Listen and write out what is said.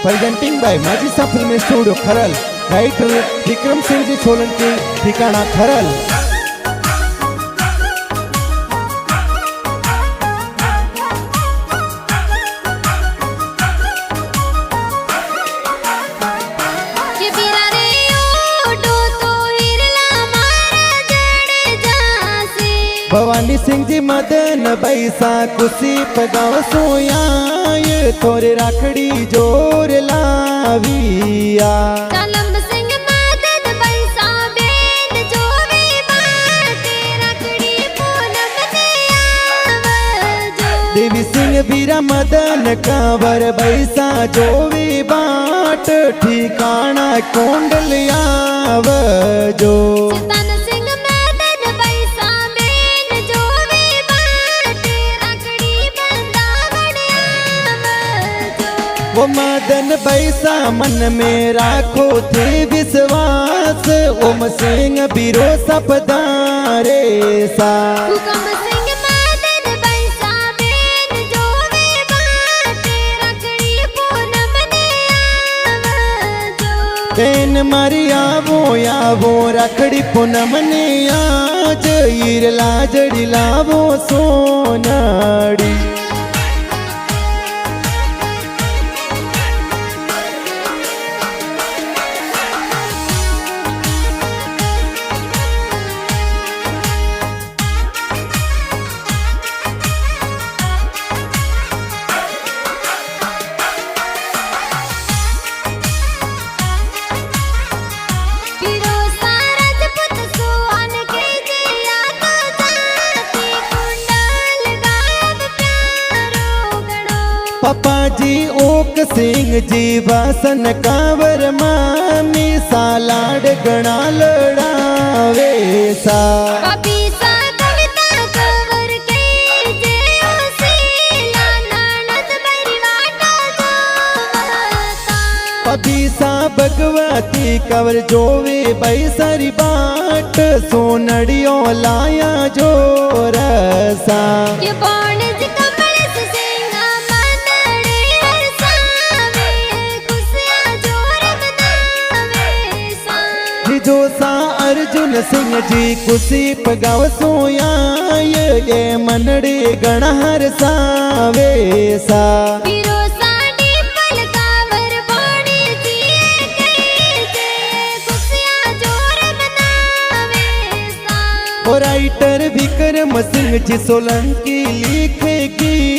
Presenting by Majisa film studio Kharal. Writer Vikram Singh ji Solanki, ठिकाना खरल। भवानी सिंह जी मदन बैसा कुसी पगाव सोया थोरे राखड़ी जोर लाविया। सिंह मदन बैसा बेन जो भी बाटे राखड़ी पूनम ने आवजो। देवी सिंह बीरा मदन कांवर बैसा जो भी बाट ठिकाना कोंडलिया आवजो। वो मदन बैसा मन में राखो थे विश्वास, ओम सिंह बीरो सपदारे सा। सिंह मदन बैसा बेन जो भी बाटे राखड़ी पूनम ने आवजो। बेन मारी आवो राखड़ी पूनम ने आज ईरला जड़ी लावो सोनाड़ी। पापा जी ओक सिंह जी वासन कांवर मामी सालाड गणा लड़ावे सा। कविता कंवर के जे ओसीला ननद परिवाटा जोवता। पबीसा भगवती कंवर जोवे बैसरी बाट सोनड़ियों लाया जो रसा। जोसा अर्जुन सिंह जी कुसी पगाव सोया ये मनड़े गणहर सावेसा। राइटर विक्रम सिंह जी सोलंकी लिखे की